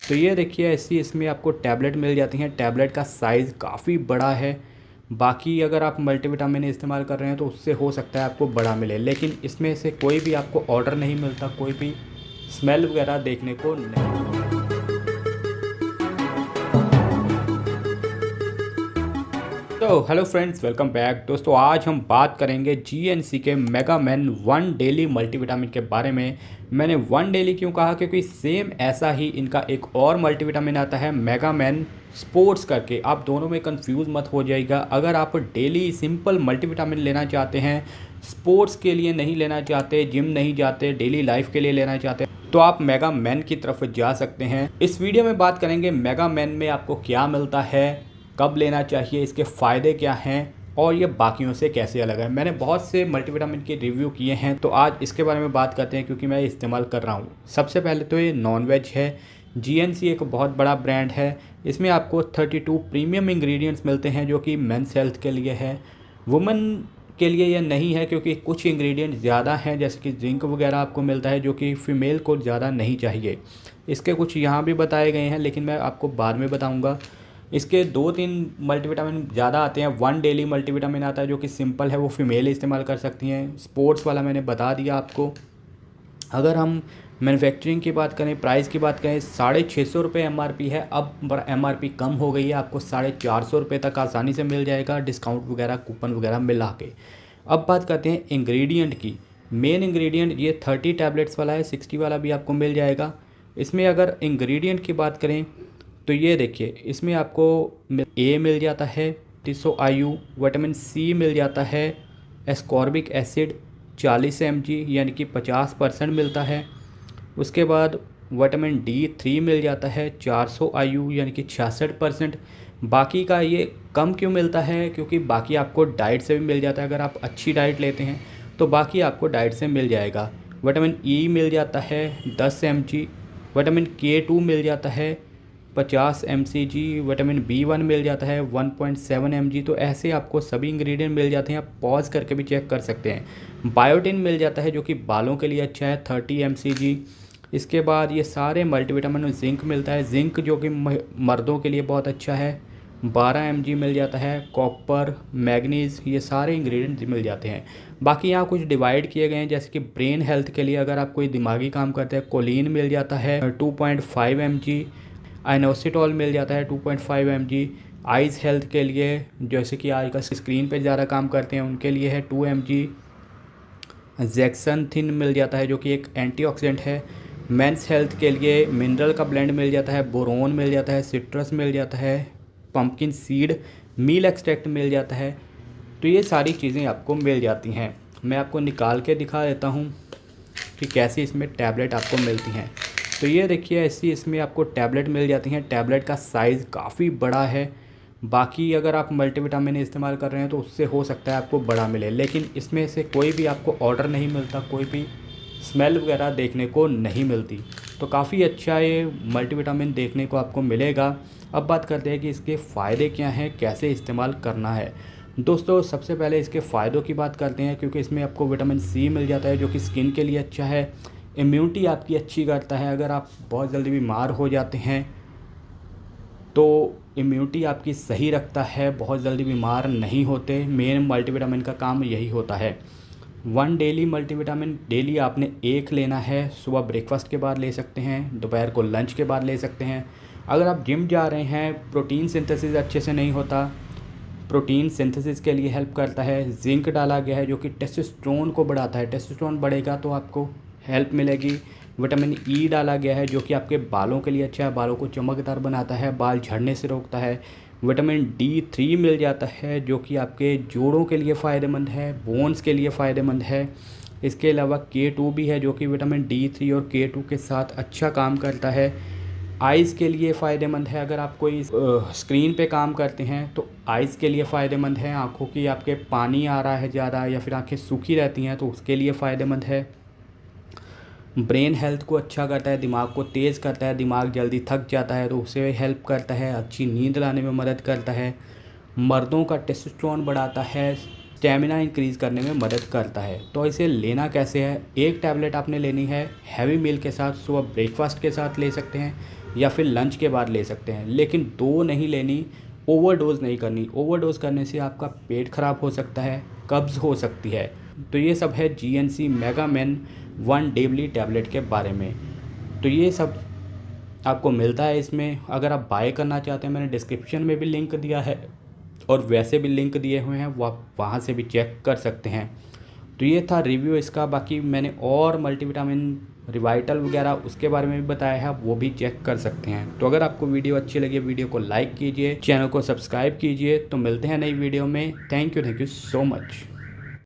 तो ये देखिए ऐसी इसमें आपको टैबलेट मिल जाती हैं। टैबलेट का साइज़ काफ़ी बड़ा है। बाकी अगर आप मल्टीविटामिन इस्तेमाल कर रहे हैं तो उससे हो सकता है आपको बड़ा मिले, लेकिन इसमें से कोई भी आपको ऑर्डर नहीं मिलता, कोई भी स्मेल वगैरह देखने को नहीं। तो हेलो फ्रेंड्स, वेलकम बैक। दोस्तों आज हम बात करेंगे जीएनसी के mega man one daily multivitamin के बारे में। मैंने वन डेली क्यों कहा, क्योंकि सेम ऐसा ही इनका एक और मल्टीविटामिन आता है मेगा मैन स्पोर्ट्स करके। आप दोनों में कंफ्यूज मत हो जाइएगा। अगर आप डेली सिंपल मल्टीविटामिन लेना चाहते हैं, स्पोर्ट्स के लिए नहीं लेना चाहते, जिम नहीं जाते, डेली लाइफ के लिए लेना चाहते हैं, तो आप मेगा मैन की तरफ जा सकते हैं। इस वीडियो में बात करेंगे मेगा मैन में आपको क्या मिलता है, कब लेना चाहिए, इसके फ़ायदे क्या हैं और ये बाकियों से कैसे अलग है। मैंने बहुत से मल्टीविटामिन के रिव्यू किए हैं, तो आज इसके बारे में बात करते हैं क्योंकि मैं इस्तेमाल कर रहा हूँ। सबसे पहले तो ये नॉन वेज है। जीएनसी एक बहुत बड़ा ब्रांड है। इसमें आपको 32 प्रीमियम इंग्रेडिएंट्स मिलते हैं जो कि मेंस हेल्थ के लिए है। वुमेन के लिए ये नहीं है क्योंकि कुछ इंग्रेडिएंट ज़्यादा हैं, जैसे कि जिंक वगैरह आपको मिलता है जो कि फ़ीमेल को ज़्यादा नहीं चाहिए। इसके कुछ यहाँ भी बताए गए हैं, लेकिन मैं आपको बाद में बताऊँगा। इसके 2-3 मल्टीविटामिन ज़्यादा आते हैं। वन डेली मल्टीविटामिन आता है जो कि सिंपल है, वो फीमेल इस्तेमाल कर सकती हैं। स्पोर्ट्स वाला मैंने बता दिया आपको। अगर हम मैन्युफैक्चरिंग की बात करें, प्राइस की बात करें, 650 रुपये MRP है। अब MRP कम हो गई है, आपको 450 रुपये तक आसानी से मिल जाएगा, डिस्काउंट वगैरह कूपन वगैरह मिला के। अब बात करते हैं इंग्रेडिएंट की। मेन इंग्रेडिएंट ये 30 टैबलेट्स वाला है, 60 वाला भी आपको मिल जाएगा। इसमें अगर इंग्रेडिएंट की बात करें तो ये देखिए, इसमें आपको ए मिल जाता है 300 IU, विटामिन सी मिल जाता है, एस्कॉर्बिक एसिड 40 mg यानी कि 50% मिलता है। उसके बाद विटामिन D3 मिल जाता है 400 IU यानी कि 66%। बाकी का ये कम क्यों मिलता है, क्योंकि बाकी आपको डाइट से भी मिल जाता है। अगर आप अच्छी डाइट लेते हैं तो बाकी आपको डाइट से मिल जाएगा। विटामिन E मिल जाता है 10 mg, विटामिन K2 मिल जाता है 50 mcg, विटामिन B1 मिल जाता है 1.7 mg। तो ऐसे आपको सभी इंग्रेडिएंट मिल जाते हैं, आप पॉज करके भी चेक कर सकते हैं। बायोटिन मिल जाता है जो कि बालों के लिए अच्छा है, 30 mcg। इसके बाद ये सारे मल्टीविटामिन में जिंक मिलता है, जिंक जो कि मर्दों के लिए बहुत अच्छा है, 12 mg मिल जाता है। कॉपर, मैग्नीज, ये सारे इंग्रेडिएंट मिल जाते हैं। बाकी यहाँ कुछ डिवाइड किए गए हैं, जैसे कि ब्रेन हेल्थ के लिए अगर आप कोई दिमागी काम करते हैं, कोलिन मिल जाता है 2.5 mg, आइनोसिटॉल मिल जाता है 2.5 mg। आइज़ हेल्थ के लिए, जैसे कि आजकल स्क्रीन पे ज़्यादा काम करते हैं, उनके लिए है 2 mg। जेक्सनथिन मिल जाता है जो कि एक एंटीऑक्सीडेंट है। मेंस हेल्थ के लिए मिनरल का ब्लेंड मिल जाता है, बोरोन मिल जाता है, सिट्रस मिल जाता है, पंपकिन सीड मील एक्सट्रैक्ट मिल जाता है। तो ये सारी चीज़ें आपको मिल जाती हैं। मैं आपको निकाल के दिखा देता हूँ कि कैसे इसमें टैबलेट आपको मिलती हैं। तो ये देखिए ऐसी इसमें आपको टैबलेट मिल जाती हैं। टैबलेट का साइज़ काफ़ी बड़ा है। बाकी अगर आप मल्टीविटामिन इस्तेमाल कर रहे हैं तो उससे हो सकता है आपको बड़ा मिले, लेकिन इसमें से कोई भी आपको ऑर्डर नहीं मिलता, कोई भी स्मेल वगैरह देखने को नहीं मिलती। तो काफ़ी अच्छा ये मल्टीविटामिन देखने को आपको मिलेगा। अब बात करते हैं कि इसके फ़ायदे क्या हैं, कैसे इस्तेमाल करना है। दोस्तों सबसे पहले इसके फ़ायदों की बात करते हैं, क्योंकि इसमें आपको विटामिन सी मिल जाता है जो कि स्किन के लिए अच्छा है। इम्यूनिटी आपकी अच्छी करता है। अगर आप बहुत जल्दी बीमार हो जाते हैं तो इम्यूनिटी आपकी सही रखता है, बहुत जल्दी बीमार नहीं होते। मेन मल्टीविटामिन का काम यही होता है। वन डेली मल्टीविटामिन डेली आपने एक लेना है। सुबह ब्रेकफास्ट के बाद ले सकते हैं, दोपहर को लंच के बाद ले सकते हैं। अगर आप जिम जा रहे हैं, प्रोटीन सिंथेसिस अच्छे से नहीं होता, प्रोटीन सिंथेसिस के लिए हेल्प करता है। जिंक डाला गया है जो कि टेस्टोस्टेरोन को बढ़ाता है, टेस्टोस्टेरोन बढ़ेगा तो आपको हेल्प मिलेगी। विटामिन ई डाला गया है जो कि आपके बालों के लिए अच्छा है, बालों को चमकदार बनाता है, बाल झड़ने से रोकता है। विटामिन D3 मिल जाता है जो कि आपके जोड़ों के लिए फ़ायदेमंद है, बोन्स के लिए फ़ायदेमंद है। इसके अलावा K2 भी है जो कि विटामिन D3 और K2 के साथ अच्छा काम करता है। आइज़ के लिए फ़ायदेमंद है। अगर आप कोई स्क्रीन पे काम करते हैं तो आइज़ के लिए फ़ायदेमंद है। आँखों की आपके पानी आ रहा है ज़्यादा या फिर आँखें सूखी रहती हैं तो उसके लिए फ़ायदेमंद है। ब्रेन हेल्थ को अच्छा करता है, दिमाग को तेज़ करता है, दिमाग जल्दी थक जाता है तो उसे हेल्प करता है। अच्छी नींद लाने में मदद करता है। मर्दों का टेस्टोस्टेरोन बढ़ाता है, स्टेमिना इंक्रीज़ करने में मदद करता है। तो इसे लेना कैसे है, एक टैबलेट आपने लेनी है हैवी मील के साथ, सुबह ब्रेकफास्ट के साथ ले सकते हैं। या फिर लंच के बाद ले सकते हैं, लेकिन 2 नहीं लेनी, ओवरडोज़ नहीं करनी। ओवरडोज़ करने से आपका पेट ख़राब हो सकता है, कब्ज़ हो सकती है। तो ये सब है GNC mega man 1 daily tablet के बारे में। तो ये सब आपको मिलता है इसमें। अगर आप बाय करना चाहते हैं, मैंने डिस्क्रिप्शन में भी लिंक दिया है और वैसे भी लिंक दिए हुए हैं, वो आप वहाँ से भी चेक कर सकते हैं। तो ये था रिव्यू इसका। बाकी मैंने और मल्टीविटामिन रिवाइटल वगैरह उसके बारे में भी बताया है, वो भी चेक कर सकते हैं। तो अगर आपको वीडियो अच्छी लगी, वीडियो को लाइक कीजिए, चैनल को सब्सक्राइब कीजिए। तो मिलते हैं नई वीडियो में। Thank you so much.